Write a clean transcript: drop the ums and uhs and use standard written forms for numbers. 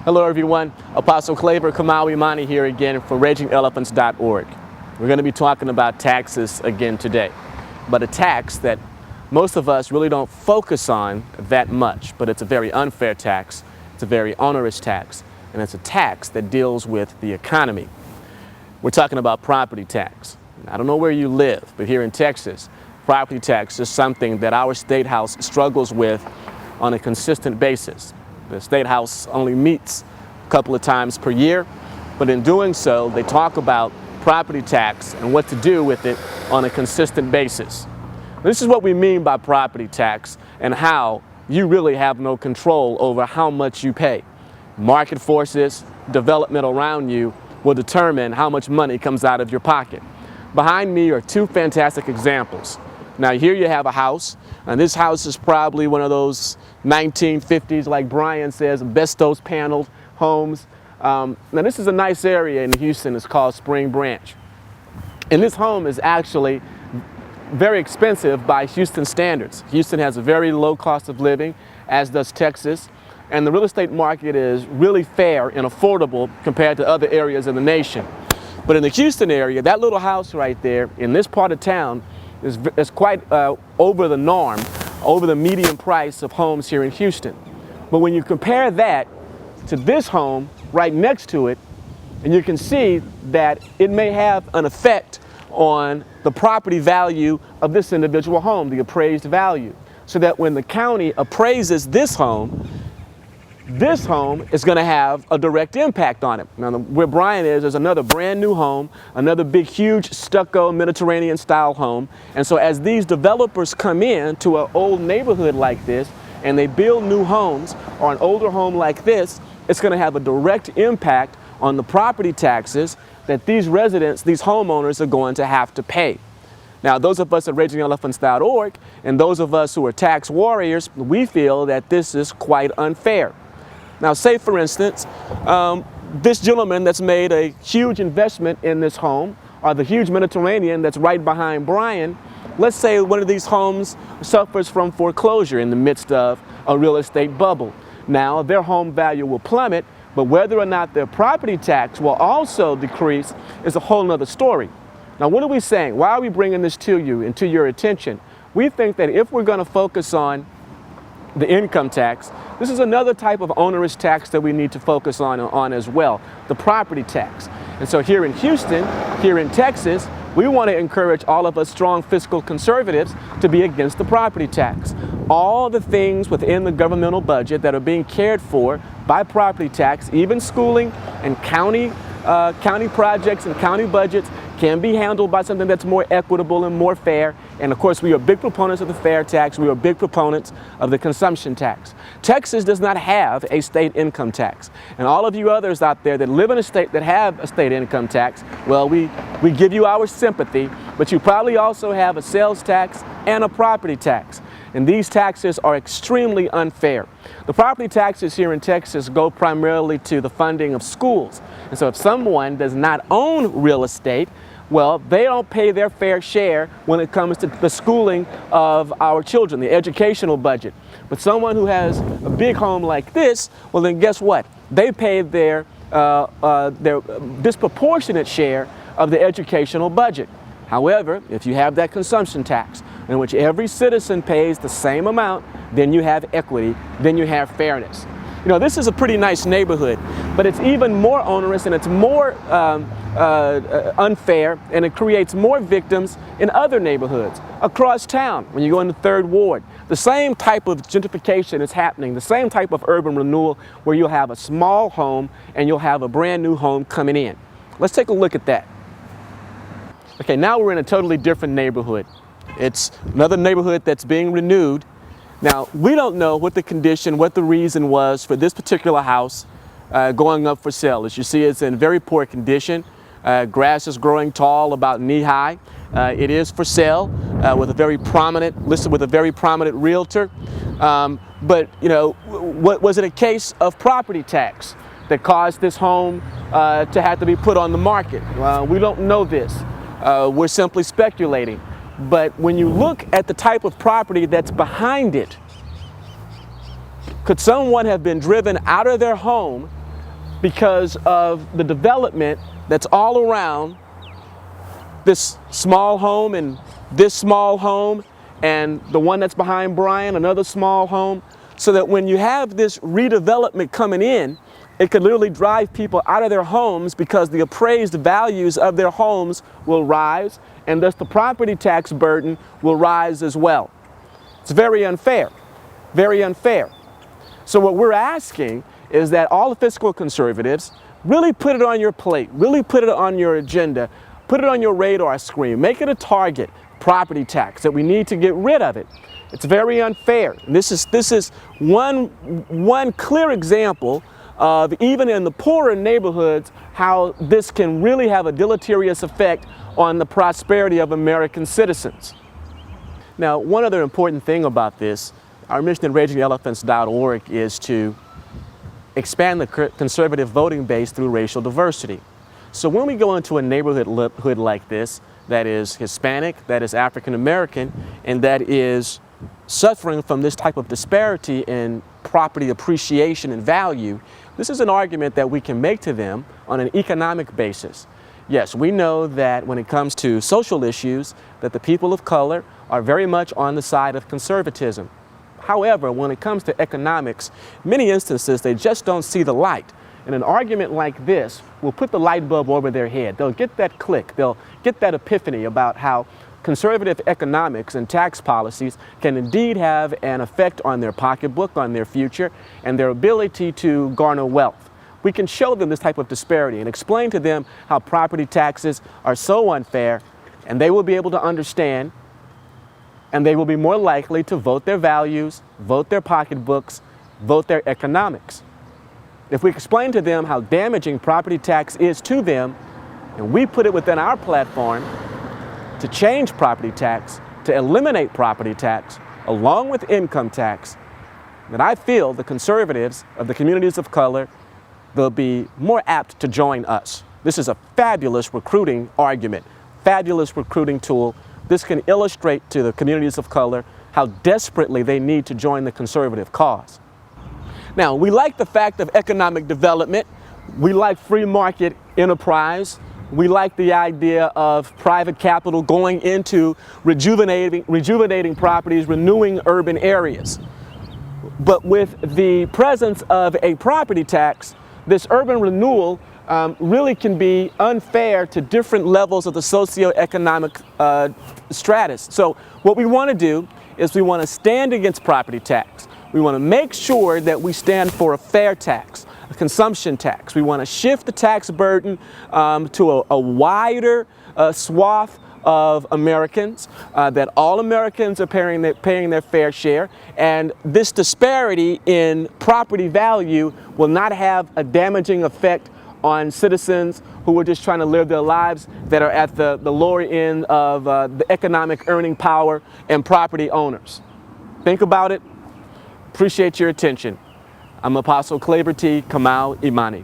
Hello everyone, Apostle Claver Kamau-Imani here again for RagingElephants.org. We're going to be talking about taxes again today, but a tax that most of us really don't focus on that much, but it's a very unfair tax, it's a very onerous tax, and it's a tax that deals with the economy. We're talking about property tax. I don't know where you live, but here in Texas, property tax is something that our State House struggles with on a consistent basis. The State House only meets a couple of times per year, but in doing so, they talk about property tax and what to do with it on a consistent basis. This is what we mean by property tax and how you really have no control over how much you pay. Market forces, development around you will determine how much money comes out of your pocket. Behind me are two fantastic examples. Now here you have a house, and this house is probably one of those 1950s, like Brian says, asbestos paneled homes. Now this is a nice area in Houston. It's called Spring Branch. And this home is actually very expensive by Houston standards. Houston has a very low cost of living, as does Texas. And the real estate market is really fair and affordable compared to other areas in the nation. But in the Houston area, that little house right there in this part of town is quite over the norm, over the median price of homes here in Houston. But when you compare that to this home right next to it, and you can see that it may have an effect on the property value of this individual home, the appraised value. So that when the county appraises this home is going to have a direct impact on it. Now, where Brian is, there's another brand new home, another big, huge stucco Mediterranean style home. And so as these developers come in to an old neighborhood like this, and they build new homes or an older home like this, it's going to have a direct impact on the property taxes that these residents, these homeowners are going to have to pay. Now, those of us at RagingElephants.org and those of us who are tax warriors, we feel that this is quite unfair. Now, say for instance, this gentleman that's made a huge investment in this home, or the huge Mediterranean that's right behind Brian, let's say one of these homes suffers from foreclosure in the midst of a real estate bubble. Now, their home value will plummet, but whether or not their property tax will also decrease is a whole nother story. Now, what are we saying? Why are we bringing this to you and to your attention? We think that if we're going to focus on the income tax, this is another type of onerous tax that we need to focus on as well, the property tax. And so here in Houston, here in Texas, we want to encourage all of us strong fiscal conservatives to be against the property tax. All the things within the governmental budget that are being cared for by property tax, even schooling and county projects and county budgets, can be handled by something that's more equitable and more fair. And of course, we are big proponents of the fair tax. We are big proponents of the consumption tax. Texas does not have a state income tax. And all of you others out there that live in a state that have a state income tax, well, we give you our sympathy, but you probably also have a sales tax and a property tax. And these taxes are extremely unfair. The property taxes here in Texas go primarily to the funding of schools. And so if someone does not own real estate, well, they don't pay their fair share when it comes to the schooling of our children, the educational budget. But someone who has a big home like this, well then guess what? They pay their disproportionate share of the educational budget. However, if you have that consumption tax, in which every citizen pays the same amount, then you have equity, then you have fairness. You know, this is a pretty nice neighborhood, but it's even more onerous and it's more unfair, and it creates more victims in other neighborhoods across town. When you go into 3rd Ward, the same type of gentrification is happening, the same type of urban renewal where you'll have a small home and you'll have a brand new home coming in. Let's take a look at that. Okay, now we're in a totally different neighborhood. It's another neighborhood that's being renewed. Now, we don't know what the condition, what the reason was for this particular house going up for sale. As you see, it's in very poor condition. Grass is growing tall, about knee-high. It is for sale listed with a very prominent realtor. But, you know, was it a case of property tax that caused this home to have to be put on the market? We don't know this. We're simply speculating. But when you look at the type of property that's behind it, could someone have been driven out of their home because of the development that's all around this small home and this small home and the one that's behind Brian, another small home, so that when you have this redevelopment coming in, it could literally drive people out of their homes because the appraised values of their homes will rise, and thus the property tax burden will rise as well. It's very unfair, very unfair. So what we're asking is that all the fiscal conservatives really put it on your plate, really put it on your agenda, put it on your radar screen, make it a target, property tax, that we need to get rid of it. It's very unfair. And this is one clear example of, even in the poorer neighborhoods, how this can really have a deleterious effect on the prosperity of American citizens. Now, one other important thing about this, our mission at RagingElephants.org is to expand the conservative voting base through racial diversity. So when we go into a neighborhood like this, that is Hispanic, that is African American, and that is suffering from this type of disparity in property appreciation and value, this is an argument that we can make to them on an economic basis. Yes, we know that when it comes to social issues, that the people of color are very much on the side of conservatism. However, when it comes to economics, many instances they just don't see the light. And an argument like this will put the light bulb over their head. They'll get that click, they'll get that epiphany about how conservative economics and tax policies can indeed have an effect on their pocketbook, on their future, and their ability to garner wealth. We can show them this type of disparity and explain to them how property taxes are so unfair, and they will be able to understand, and they will be more likely to vote their values, vote their pocketbooks, vote their economics. If we explain to them how damaging property tax is to them, and we put it within our platform to change property tax, to eliminate property tax, along with income tax, then I feel the conservatives of the communities of color will be more apt to join us. This is a fabulous recruiting argument, fabulous recruiting tool. This can illustrate to the communities of color how desperately they need to join the conservative cause. Now, we like the fact of economic development. We like free market enterprise. We like the idea of private capital going into rejuvenating properties, renewing urban areas. But with the presence of a property tax, this urban renewal really can be unfair to different levels of the socioeconomic stratus. So what we want to do is we want to stand against property tax. We want to make sure that we stand for a fair tax, a consumption tax. We want to shift the tax burden to a wider swath of Americans, that all Americans are paying their fair share, and this disparity in property value will not have a damaging effect on citizens who are just trying to live their lives, that are at the lower end of the economic earning power and property owners. Think about it. Appreciate your attention. I'm Apostle Claver T. Kamau-Imani.